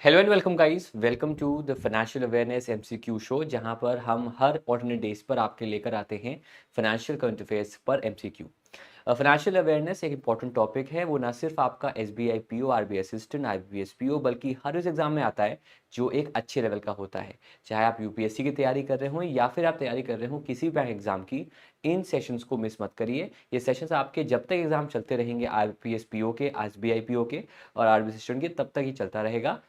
Hello and welcome guys, welcome to the financial awareness MCQ show, जहां पर हम हर alternate days पर आपके लेकर आते हैं फाइनेंशियल करंट अफेयर्स पर एमसीक्यू। फाइनेंशियल अवेयरनेस एक इंपॉर्टेंट टॉपिक है। वो ना सिर्फ आपका SBI PO, RBI assistant, IBPS PO, बल्कि हर उस एग्जाम में आता है जो एक अच्छे लेवल का होता है। चाहे आप यूपीएससी की तैयारी कर रहे हो या फिर आप तैयारी कर रहे हो किसी बैंक एग्जाम की, इन सेशंस को मिस मत करिए। ये सेशंस आपके जब तक एग्जाम चलते रहेंगे, आईबीपीएस पीओ के, एसबीआई पीओ के और आरबीआई असिस्टेंट के, तब तक ही चलता रहेगा।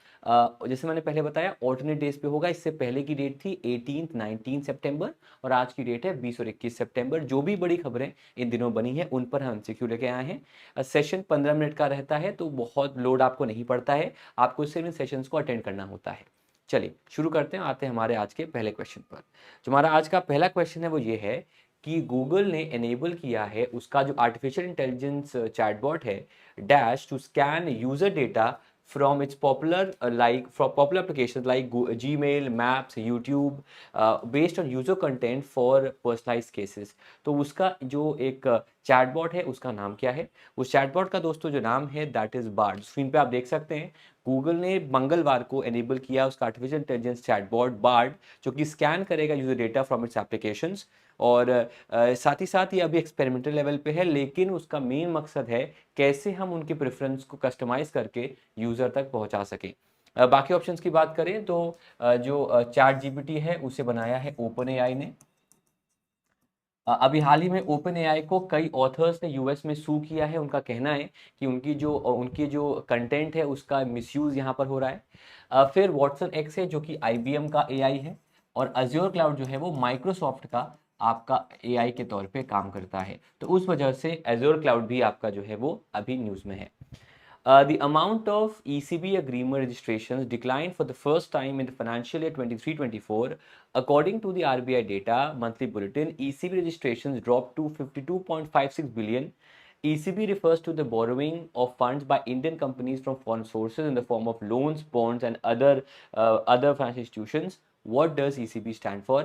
जैसे मैंने पहले बताया, ऑल्टरनेट डेज पे होगा। इससे पहले की डेट थी 18 19 सितंबर और आज की डेट है 20 और 21 सितंबर। जो भी बड़ी खबरें इन दिनों बनी है उन पर हम एमसीक्यू लेके आए हैं। सेशन 15 मिनट का रहता है, तो बहुत लोड आपको नहीं पड़ता है। आपको सिर्फ इन सेशंस को अटेंड करना होता है। चलिए शुरू करते हैं, आते हैं हमारे आज के पहले क्वेश्चन पर। जो हमारा आज का पहला क्वेश्चन है वो ये है कि गूगल ने एनेबल किया है उसका जो आर्टिफिशियल इंटेलिजेंस चैटबॉट है, dash, to scan user data from its popular applications like Gmail, Maps, YouTube, based on user content for personalized cases। तो उसका जो एक चैटबॉट है उसका नाम क्या है? उस चैटबॉट का दोस्तों जो नाम है दैट इज बार्ड। स्क्रीन पे आप देख सकते हैं, गूगल ने मंगलवार को एनेबल किया उसका आर्टिफिशियल इंटेलिजेंस चैटबॉट बार्ड, जो कि स्कैन करेगा user data from its applications. और साथ ही साथ ये अभी एक्सपेरिमेंटल लेवल पे है, लेकिन उसका मेन मकसद है कैसे हम उनके प्रेफरेंस को कस्टमाइज करके यूज़र तक पहुंचा सकें। बाकी ऑप्शंस की बात करें तो जो चैट जीपीटी है उसे बनाया है ओपन एआई ने। अभी हाल ही में ओपन एआई को कई ऑथर्स ने यूएस में सू किया है। उनका कहना है कि उनकी जो कंटेंट है उसका मिसयूज यहाँ पर हो रहा है। फिर वॉटसन एक्स है जो कि आईबीएम का एआई है, और अज्योर क्लाउड जो है वो माइक्रोसॉफ्ट का आपका एआई के तौर पे काम करता है। तो उस वजह से अज्योर क्लाउड भी आपका जो है वो अभी न्यूज़ में है। The amount of ECB agreement registrations declined for the first time in the financial year 23-24. According to the RBI data monthly bulletin, ECB registrations dropped to 52.56 billion. ECB refers to the borrowing of funds by Indian companies from foreign sources in the form of loans, bonds, and other financial institutions. What does ECB stand for?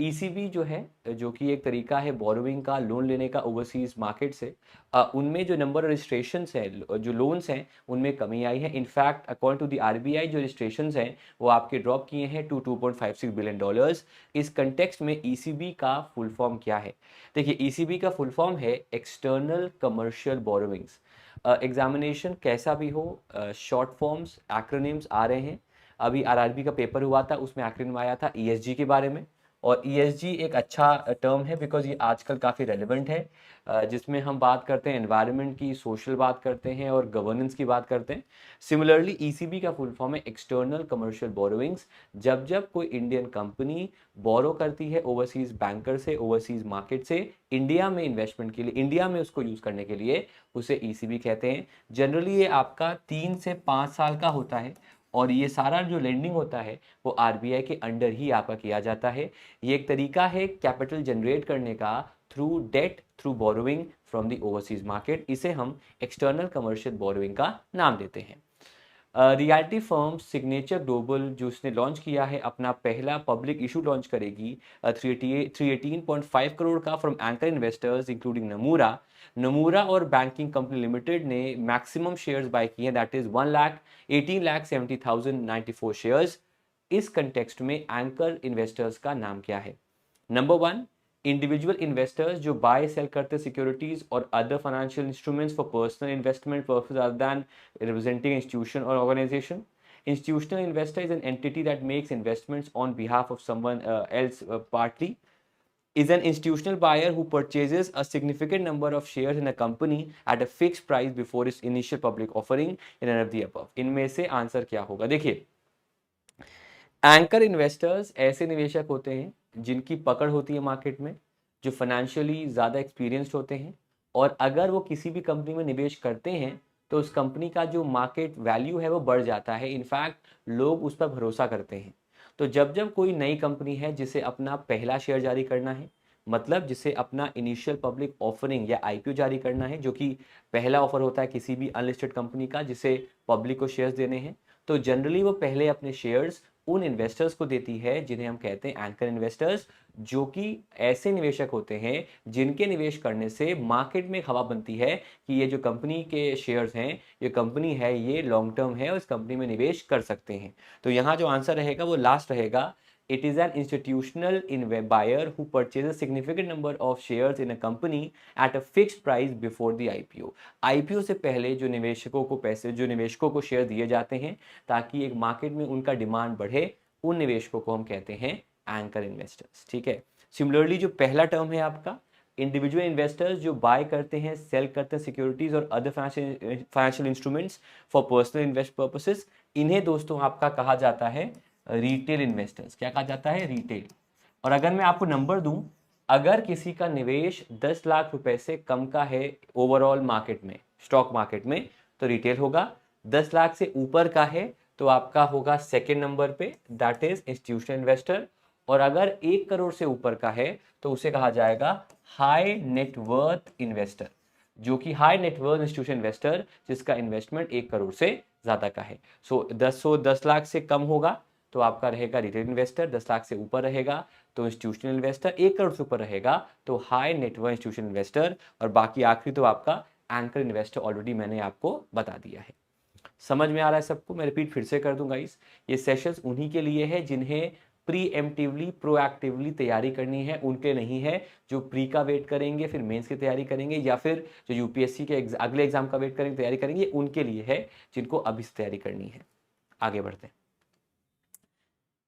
ECB जो है, जो कि एक तरीका है borrowing का, loan लेने का ओवरसीज मार्केट से, उनमें जो नंबर रजिस्ट्रेशन है, जो लोन्स हैं, उनमें कमी आई है। In fact according to the RBI जो रजिस्ट्रेशन हैं वो आपके ड्रॉप किए हैं टू $2.56 बिलियन। इस कंटेक्स्ट में ईसीबी का फुल फॉर्म क्या है? देखिए, ईसीबी का फुल फॉर्म है एक्सटर्नल कमर्शियल बोरोइंग्स। एग्जामिनेशन कैसा भी हो, शॉर्ट फॉर्म्स, एक्रोनिम्स आ रहे हैं। अभी आरआरबी का पेपर हुआ था, उसमें एक्रोनिम आया था ईएसजी के बारे में। और ईएसजी एक अच्छा टर्म है बिकॉज ये आजकल काफ़ी रेलिवेंट है, जिसमें हम बात करते हैं एनवायरनमेंट की, सोशल बात करते हैं और गवर्नेंस की बात करते हैं। सिमिलरली ईसीबी का फुल फॉर्म है एक्सटर्नल कमर्शियल बोरोइंग्स। जब जब कोई इंडियन कंपनी बोरो करती है ओवरसीज बैंकर से, ओवरसीज मार्केट से, इंडिया में इन्वेस्टमेंट के लिए, इंडिया में उसको यूज़ करने के लिए, उसे ईसीबी कहते हैं। जनरली ये आपका 3 से 5 साल का होता है, और ये सारा जो लेंडिंग होता है वो आरबीआई के अंडर ही आपका किया जाता है। ये एक तरीका है कैपिटल जनरेट करने का through debt, through borrowing from the overseas market. इसे हम एक्सटर्नल कमर्शियल बोरोइंग का नाम देते हैं। रियल्टी फर्म सिग्नेचर ग्लोबल जो उसने लॉन्च किया है, अपना पहला पब्लिक इशू लॉन्च करेगी 318.5 करोड़ का फ्रॉम एंकर इन्वेस्टर्स इंक्लूडिंग नमूरा। नमूरा और बैंकिंग कंपनी लिमिटेड ने मैक्सिमम शेयर्स बाय किए हैं, दैट इज 1,18,70,094 शेयर्स। इस कंटेक्स्ट में एंकर इन्वेस्टर्स का नाम क्या है? नंबर 1, इंडिविजुअल इन्वेस्टर्स जो बाय सेल करते सिक्योरिटीज और other financial instruments for personal investment purpose other than representing institution or organization. Institutional investor is an entity that makes investments on behalf of someone else partly. Is an institutional buyer who purchases a significant number of shares in a company at a fixed price before its initial public offering in any of the above. इनमें से answer क्या होगा? देखिए, anchor investors ऐसे निवेशक होते हैं जिनकी पकड़ होती है मार्केट में, जो फाइनेंशियली ज़्यादा एक्सपीरियंस्ड होते हैं, और अगर वो किसी भी कंपनी में निवेश करते हैं तो उस कंपनी का जो मार्केट वैल्यू है वो बढ़ जाता है। इनफैक्ट लोग उस पर भरोसा करते हैं। तो जब जब कोई नई कंपनी है जिसे अपना पहला शेयर जारी करना है, मतलब जिसे अपना इनिशियल पब्लिक ऑफरिंग या आईपीओ जारी करना है, जो कि पहला ऑफर होता है किसी भी अनलिस्टेड कंपनी का जिसे पब्लिक को शेयर्स देने हैं, तो जनरली वो पहले अपने शेयर्स उन इन्वेस्टर्स को देती है जिन्हें हम कहते हैं एंकर इन्वेस्टर्स, जो कि ऐसे निवेशक होते हैं जिनके निवेश करने से मार्केट में हवा बनती है कि ये जो कंपनी के शेयर्स हैं, ये कंपनी है, ये लॉन्ग टर्म है और इस कंपनी में निवेश कर सकते हैं। तो यहाँ जो आंसर रहेगा वो लास्ट रहेगा। It is an institutional buyer who purchases significant number of shares in a company at a fixed price before the IPO। IPO से पहले जो निवेशकों को शेयर दिए जाते हैं ताकि एक मार्केट में उनका डिमांड बढ़े, उन निवेशकों को हम कहते हैं एंकर इन्वेस्टर्स। ठीक है। सिमिलरली जो पहला टर्म है आपका इंडिविजुअल इन्वेस्टर्स, जो बाय करते हैं, सेल करते हैं सिक्योरिटीज और other financial instruments for personal invest purposes, इन्हें दोस्तों आपका कहा जाता है रिटेल इन्वेस्टर्स। क्या कहा जाता है? रिटेल। और अगर मैं आपको नंबर दूं, अगर किसी का निवेश 10 लाख रुपए से कम का है ओवरऑल मार्केट में, स्टॉक मार्केट में, तो रिटेल होगा। 10 लाख से ऊपर का है तो आपका होगा सेकेंड नंबर पे, दैट इज इंस्टीट्यूशनल इन्वेस्टर। और अगर 1 करोड़ से ऊपर का है तो उसे कहा जाएगा हाई नेटवर्थ इन्वेस्टर, जो कि हाई नेटवर्थ इंस्टीट्यूशनल इन्वेस्टर जिसका इन्वेस्टमेंट 1 करोड़ से ज्यादा का है। सो 10 लाख से कम होगा तो आपका रहेगा रिटेल इन्वेस्टर, 10 लाख से ऊपर रहेगा तो इंस्टीट्यूशनल इन्वेस्टर, 1 करोड़ से ऊपर रहेगा तो हाई नेटवर्थ इंस्टीट्यूशनल इन्वेस्टर, और बाकी आखिरी तो आपका एंकर इन्वेस्टर ऑलरेडी मैंने आपको बता दिया है। समझ में आ रहा है सबको? मैं रिपीट फिर से कर दूं गाइस, ये सेशंस उन्हीं के लिए है जिन्हें प्रीएम्प्टिवली प्रोएक्टिवली तैयारी करनी है, उनके नहीं है जो प्री का वेट करेंगे फिर मेंस की तैयारी करेंगे या फिर जो यूपीएससी के अगले एग्जाम का वेट करेंगे तैयारी करेंगे, उनके लिए है जिनको अभी से तैयारी करनी है। आगे बढ़ते हैं।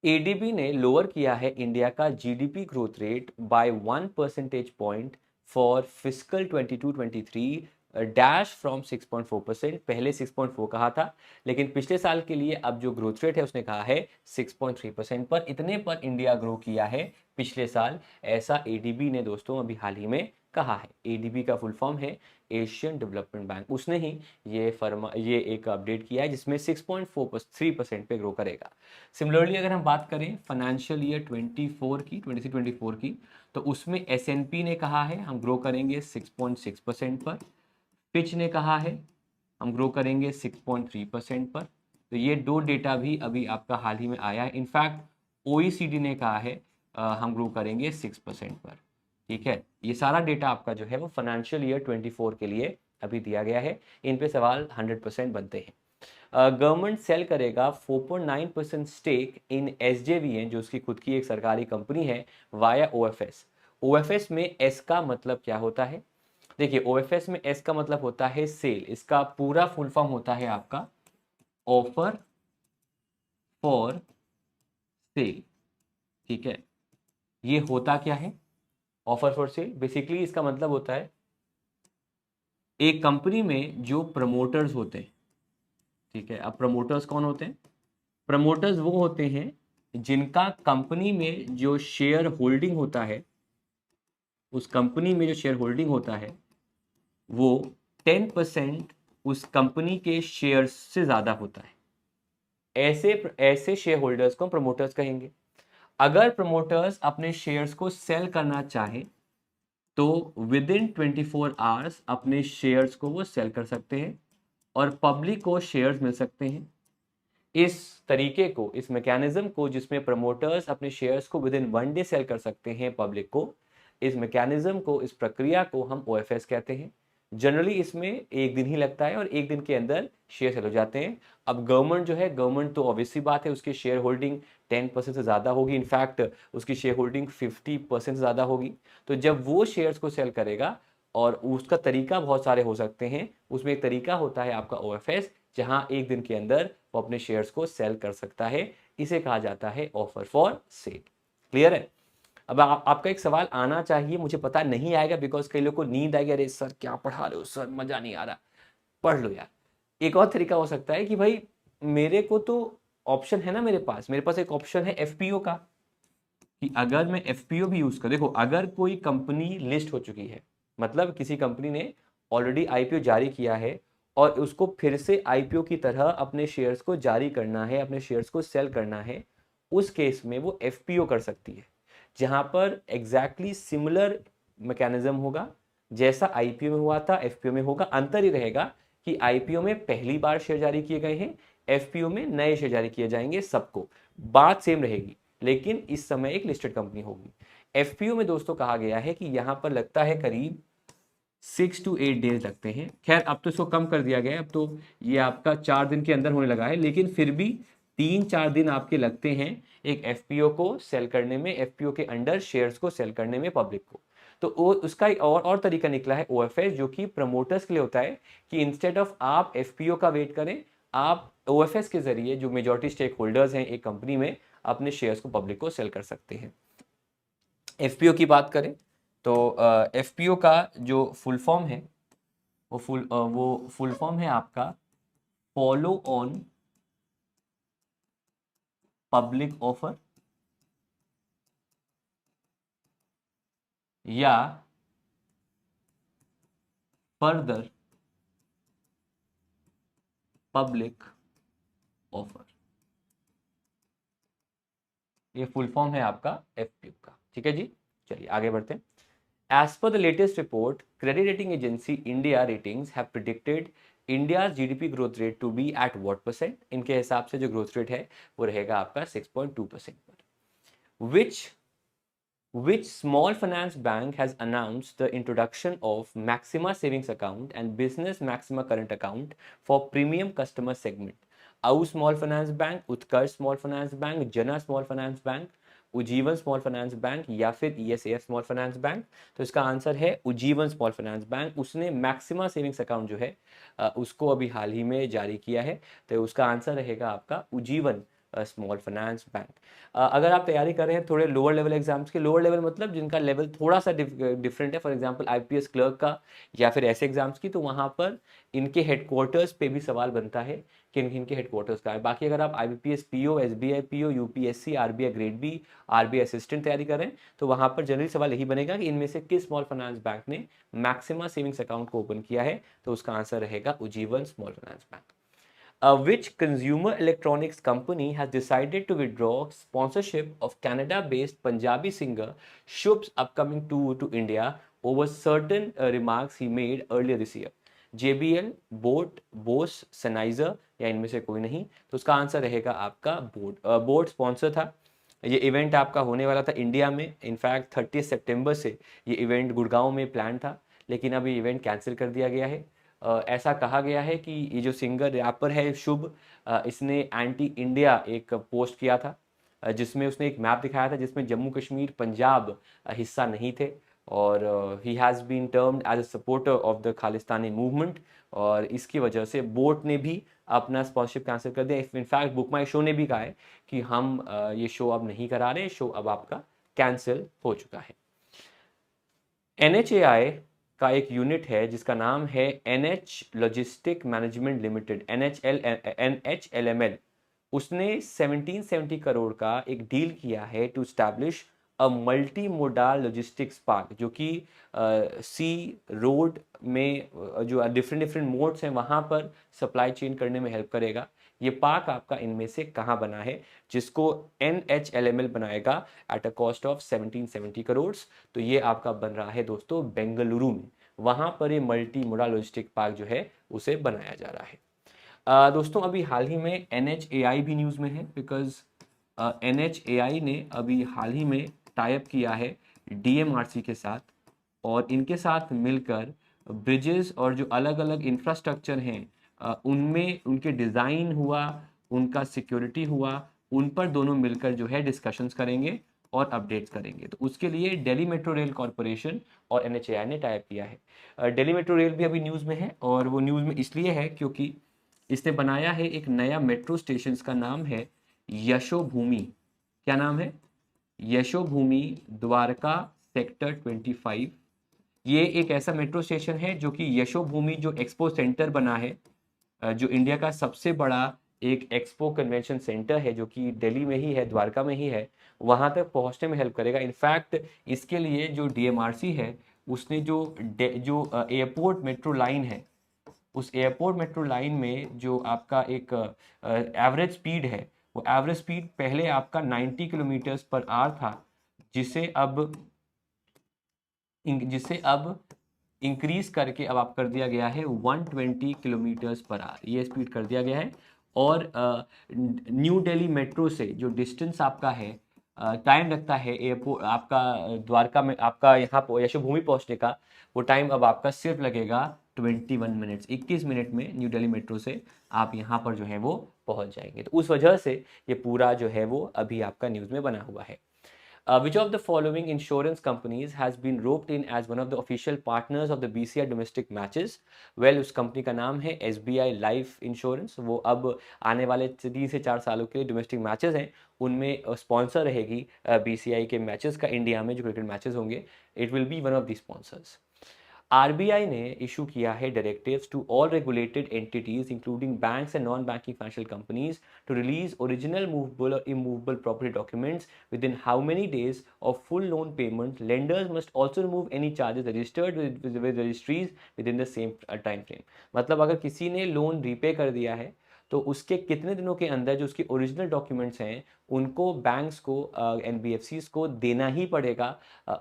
एडीबी ने लोअर किया है इंडिया का GDP growth rate by 1 percentage point for fiscal 22-23 dash from 6.4%। पहले 6.4 कहा था, लेकिन पिछले साल के लिए अब जो ग्रोथ रेट है उसने कहा है 6.3% पर। इतने पर इंडिया ग्रो किया है पिछले साल, ऐसा एडीबी ने दोस्तों अभी हाल ही में कहा है। एडीबी का फुल फॉर्म है एशियन डेवलपमेंट बैंक, उसने ही ये एक अपडेट किया है जिसमें 6.3% पे ग्रो करेगा। सिमिलरली अगर हम बात करें फाइनेंशियल ईयर 23-24 की, तो उसमें एसएनपी ने कहा है हम ग्रो करेंगे 6.6% पर, पिच ने कहा है हम ग्रो करेंगे 6.3% पर। तो ये दो डेटा भी अभी आपका हाल ही में आया है। इनफैक्ट ओईसीडी ने कहा है हम ग्रो करेंगे 6% पर। ठीक है, ये सारा डेटा आपका जो है वो फाइनेंशियल ईयर 24 के लिए अभी दिया गया है। इन पे सवाल 100% बनते हैं। गवर्नमेंट सेल करेगा 4.9% स्टेक इन एसजेवीएन, जो उसकी खुद की एक सरकारी कंपनी है, वाया ओएफएस। ओएफएस में एस का मतलब क्या होता है? देखिए, ओएफएस में एस का मतलब होता है सेल। इसका पूरा फुल फॉर्म होता है आपका ऑफर फॉर सेल। ठीक है, ये होता क्या है ऑफर फॉर सेल? बेसिकली इसका मतलब होता है एक कंपनी में जो प्रमोटर्स होते हैं। ठीक है, अब प्रमोटर्स कौन होते हैं? प्रमोटर्स वो होते हैं जिनका कंपनी में जो शेयर होल्डिंग होता है, उस कंपनी में जो शेयर होल्डिंग होता है वो 10% उस कंपनी के शेयर से ज्यादा होता है। ऐसे शेयर होल्डर्स को प्रमोटर्स कहेंगे। अगर प्रमोटर्स अपने शेयर्स को सेल करना चाहें तो विद इन 24 आवर्स अपने शेयर्स को वो सेल कर सकते हैं और पब्लिक को शेयर्स मिल सकते हैं। इस तरीके को, इस मैकेनिज्म को, जिसमें प्रमोटर्स अपने शेयर्स को विद इन 1 डे सेल कर सकते हैं पब्लिक को, इस मैकेनिज्म को, इस प्रक्रिया को हम ओएफएस कहते हैं। जनरली इसमें 1 दिन ही लगता है और 1 दिन के अंदर शेयर सेल हो जाते हैं। अब गवर्नमेंट जो है, गवर्नमेंट तो ऑब्वियसली बात है उसकी शेयर होल्डिंग 10% से ज़्यादा होगी, इनफैक्ट उसकी शेयर होल्डिंग 50% से ज़्यादा होगी। तो जब वो शेयर्स को सेल करेगा, और उसका तरीका बहुत सारे हो सकते हैं, उसमें एक तरीका होता है आपका ओएफएस, जहां 1 दिन के अंदर वो अपने शेयर्स को सेल कर सकता है। इसे कहा जाता है ऑफर फॉर सेल। क्लियर है? अब आपका एक सवाल आना चाहिए, मुझे पता नहीं आएगा बिकॉज कई लोग को नींद आएगी, अरे सर क्या पढ़ा रहे हो सर, मजा नहीं आ रहा। पढ़ लो यार। एक और तरीका हो सकता है कि भाई मेरे को तो ऑप्शन है ना, मेरे पास एक ऑप्शन है एफपीओ का, कि अगर मैं एफपीओ भी यूज कर, देखो अगर कोई कंपनी लिस्ट हो चुकी है, मतलब किसी कंपनी ने ऑलरेडी आईपीओ जारी किया है और उसको फिर से आईपीओ की तरह अपने शेयर्स को जारी करना है, अपने शेयर्स को सेल करना है, उस केस में वो एफपीओ कर सकती है, जहां पर एग्जैक्टली सिमिलर मैकेनिज्म होगा जैसा आईपीओ में हुआ था, एफपीओ में होगा। अंतर ही रहेगा कि आईपीओ में पहली बार शेयर जारी किए गए हैं, एफपीओ में नए शेयर जारी किए जाएंगे सबको, बात सेम रहेगी, लेकिन इस समय एक लिस्टेड कंपनी होगी। एफपीओ में दोस्तों कहा गया है कि यहां पर लगता है करीब 6 to 8 डेज लगते हैं। खैर अब तो इसको कम कर दिया गया है, अब तो ये आपका 4 दिन के अंदर होने लगा है, लेकिन फिर भी 3-4 दिन आपके लगते हैं एक एफपीओ को सेल करने में, एफपीओ के अंडर शेयर्स को सेल करने में पब्लिक को। तो उसका एक और तरीका निकला है ओएफएस, जो कि प्रमोटर्स के लिए होता है कि इंस्टेड ऑफ आप एफपीओ का वेट करें, आप ओएफएस के जरिए जो मेजॉरिटी स्टेक होल्डर्स हैं एक कंपनी में, अपने शेयर्स को पब्लिक को सेल कर सकते हैं। एफपीओ की बात करें तो एफपीओ का जो फुल फॉर्म है वो फुल फॉर्म है आपका फॉलो ऑन पब्लिक ऑफर, या फर्दर पब्लिक ऑफर। ये फुल फॉर्म है आपका एफपीओ का। ठीक है जी, चलिए आगे बढ़ते हैं। As per the latest report, credit rating agency India Ratings have predicted India's GDP growth rate to be at what percent? इनके हिसाब से जो ग्रोथ रेट है वो रहेगा आपका 6.2% पर। Which small finance bank has announced the introduction of Maxima Savings Account and Business Maxima Current Account for premium customer segment? AU Small Finance Bank, Utkarsh Small Finance Bank, Jana Small Finance Bank, Ujjivan small finance bank, या फिर ESAF small finance bank? तो इसका answer है Ujjivan small finance bank. उसने maxima savings account जो है उसको अभी हाल ही में जारी किया है, तो उसका आंसर रहेगा आपका उज्जीवन स्मॉल फाइनेंस बैंक। अगर आप तैयारी कर रहे हैं थोड़े लोअर लेवल एग्जाम्स के, लोअर लेवल मतलब जिनका लेवल थोड़ा सा डिफरेंट है, फॉर एग्जांपल आईपीएस क्लर्क का या फिर ऐसे एग्जाम्स की, तो वहाँ पर इनके हेडक्वार्टर्स पे भी सवाल बनता है कि इनके हेडक्वार्टर्स का है। बाकी अगर आप IBPS PO, SBI PO, UPSC, RBI grade B, RBI assistant तैयारी कर रहे हैं, तो वहाँ पर जनरली सवाल यही बनेगा कि इनमें से किस स्मॉल फाइनेंस बैंक ने मैक्सिमा सेविंग्स अकाउंट को ओपन किया है, तो उसका आंसर रहेगा Ujjivan small finance bank. Which consumer electronics company has decided to withdraw sponsorship of Canada-based Punjabi singer Shubh's upcoming tour to India over certain remarks he made earlier this year? JBL, boAt, Bose, Sennheiser, या इनमें से कोई नहीं? तो उसका answer रहेगा आपका boat. Boat sponsor था। ये इवेंट आपका होने वाला था इंडिया में, इनफैक्ट 30 सितंबर से ये इवेंट गुड़गांव में प्लान था, लेकिन अब ये इवेंट कैंसिल कर दिया गया है। ऐसा कहा गया है कि ये जो सिंगर रैपर है शुभ, इसने एंटी इंडिया एक पोस्ट किया था, जिसमें उसने एक मैप दिखाया था जिसमें जम्मू कश्मीर, पंजाब हिस्सा नहीं थे, और he has been termed as a supporter of the Khalistani movement, और इसकी वजह से बोट ने भी अपना स्पॉन्सरशिप कैंसिल कर दिया। इनफैक्ट बुक माई शो ने भी कहा है कि हम ये शो अब नहीं करा रहे, शो अब आपका कैंसिल हो चुका है। NHAI का एक यूनिट है जिसका नाम है NH logistic management limited, NHLML। उसने 1770 करोड़ का एक डील किया है to establish a multi modal logistics park, जो कि सी रोड में जो डिफरेंट मोड्स हैं वहाँ पर सप्लाई चेन करने में हेल्प करेगा। ये पार्क आपका इनमें से कहाँ बना है, जिसको NHLML बनाएगा at a cost of 1770 crore? तो ये आपका बन रहा है दोस्तों बेंगलुरु में, वहाँ पर ये मल्टी मोडाल लॉजिस्टिक पार्क जो है उसे बनाया जा रहा है। दोस्तों अभी हाल ही में NHAI भी न्यूज़ में है, बिकॉज NHAI ने अभी हाल ही में टाइप किया है DMRC के साथ, और इनके साथ मिलकर ब्रिजेस और जो अलग अलग इंफ्रास्ट्रक्चर हैं उनमें उनके डिज़ाइन हुआ, उनका सिक्योरिटी हुआ, उन पर दोनों मिलकर जो है डिस्कशंस करेंगे और अपडेट्स करेंगे। तो उसके लिए दिल्ली मेट्रो रेल कॉरपोरेशन और NHAI ने टाइप किया है। दिल्ली मेट्रो रेल भी अभी न्यूज़ में है, और वो न्यूज़ में इसलिए है क्योंकि इसने बनाया है एक नया मेट्रो स्टेशन, का नाम है यशोभूमि। क्या नाम है? यशोभूमि द्वारका सेक्टर 25। ये एक ऐसा मेट्रो स्टेशन है जो कि यशोभूमि जो एक्सपो सेंटर बना है, जो इंडिया का सबसे बड़ा एक एक्सपो कन्वेंशन सेंटर है, जो कि दिल्ली में ही है, द्वारका में ही है, वहाँ तक पहुँचने में हेल्प करेगा। इनफैक्ट इसके लिए जो DMRC है उसने जो एयरपोर्ट मेट्रो लाइन है, उस एयरपोर्ट मेट्रो लाइन में जो आपका एक एवरेज स्पीड है, वो एवरेज स्पीड पहले आपका 90 किलोमीटर्स पर आवर था, जिसे अब इंक्रीज करके अब आप कर दिया गया है 120 किलोमीटर्स पर आवर, ये स्पीड कर दिया गया है। और न्यू दिल्ली मेट्रो से जो डिस्टेंस आपका है, टाइम लगता है एयरपोर्ट आपका द्वारका में आपका यहाँ पर यशोभूमि पहुँचने का, वो टाइम अब आपका सिर्फ लगेगा 21 मिनट्स। 21 मिनट में न्यू दिल्ली मेट्रो से आप यहाँ पर जो है वो पहुँच जाएंगे। तो उस वजह से ये पूरा जो है वो अभी आपका न्यूज़ में बना हुआ है। Which of the following insurance companies has been roped in as one of the official partners of the BCI domestic matches? Well, उस कंपनी का नाम है SBI लाइफ इंश्योरेंस। वो अब आने वाले 3 से 4 सालों के लिए डोमेस्टिक मैचेस हैं उनमें स्पॉन्सर रहेगी BCI के मैचेस का, इंडिया में जो क्रिकेट मैचेस होंगे, it will be one of the sponsors. RBI ने इशू किया है directives to all regulated entities including banks and non banking financial companies to release original movable और immovable property documents within how many days of full loan payment. Lenders must also remove any charges registered with registries within the same time frame. मतलब अगर किसी ने loan repay कर दिया है तो उसके कितने दिनों के अंदर जो उसके ओरिजिनल डॉक्यूमेंट्स हैं उनको बैंक्स को एनबीएफसीज को देना ही पड़ेगा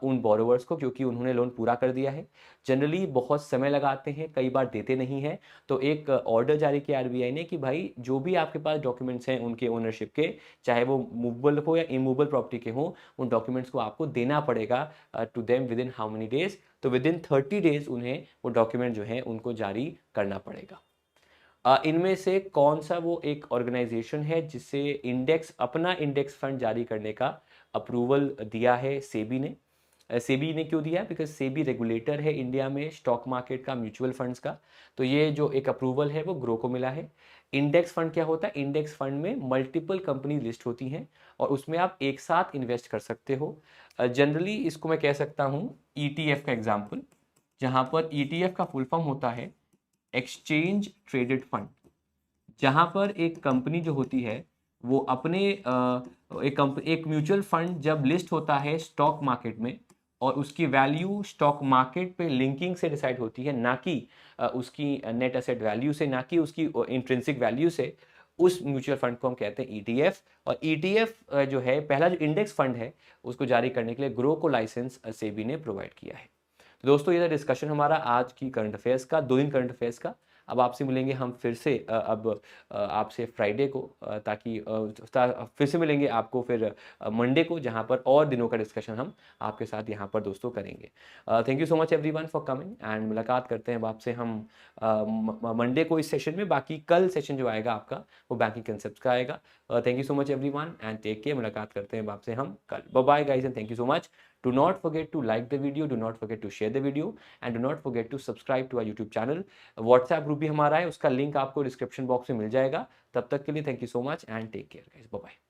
उन बोरोवर्स को, क्योंकि उन्होंने लोन पूरा कर दिया है। जनरली बहुत समय लगाते हैं, कई बार देते नहीं हैं। तो एक ऑर्डर जारी किया आरबीआई ने कि भाई जो भी आपके पास डॉक्यूमेंट्स हैं उनके ओनरशिप के, चाहे वो मूवेबल हो या इमूवेबल प्रॉपर्टी के हों, उन डॉक्यूमेंट्स को आपको देना पड़ेगा to them within how many days. तो विद इन 30 डेज उन्हें वो डॉक्यूमेंट जो है उनको जारी करना पड़ेगा। इनमें से कौन सा वो एक ऑर्गेनाइजेशन है जिसे अपना इंडेक्स फंड जारी करने का अप्रूवल दिया है सेबी ने? सेबी ने क्यों दिया? बिकॉज सेबी रेगुलेटर है इंडिया में स्टॉक मार्केट का, म्यूचुअल फंड्स का। तो ये जो एक अप्रूवल है वो ग्रो को मिला है। इंडेक्स फंड क्या होता है? इंडेक्स फंड में मल्टीपल कंपनी लिस्ट होती हैं और उसमें आप एक साथ इन्वेस्ट कर सकते हो। जनरली इसको मैं कह सकता हूँ ईटीएफ का एग्जाम्पल, जहाँ पर ईटीएफ का फुल फॉर्म होता है एक्सचेंज ट्रेडेड फंड। जहां पर एक कंपनी जो होती है वो अपने एक म्यूचुअल फंड जब लिस्ट होता है स्टॉक मार्केट में और उसकी वैल्यू स्टॉक मार्केट पे लिंकिंग से डिसाइड होती है, ना कि उसकी नेट एसेट वैल्यू से, ना कि उसकी इंट्रिंसिक वैल्यू से, उस म्यूचुअल फंड को हम कहते हैं ईटीएफ। और ईटीएफ जो है पहला जो इंडेक्स फंड है उसको जारी करने के लिए ग्रो को लाइसेंस सेबी ने प्रोवाइड किया है। तो दोस्तों ये था डिस्कशन हमारा आज की करंट अफेयर्स का, 2 दिन करंट अफेयर्स का। अब आपसे मिलेंगे हम फिर से अब आपसे फ्राइडे को, ताकि फिर से मिलेंगे आपको फिर मंडे को, जहां पर और दिनों का डिस्कशन हम आपके साथ यहाँ पर दोस्तों करेंगे। Thank you so much everyone for coming and मुलाकात करते हैं अब आपसे हम मंडे को इस सेशन में। बाकी कल सेशन जो आएगा आपका वो बैंकिंग कंसेप्ट का आएगा। Thank you so much everyone and take care. मुलाकात करते हैं अब आपसे हम कल। Bye bye guys and thank you so much. Do not forget to like the video, do not forget to share the video and do not forget to subscribe to our YouTube channel। WhatsApp group भी हमारा है, उसका link आपको description box में मिल जाएगा। तब तक के लिए thank you so much and take care guys, bye bye.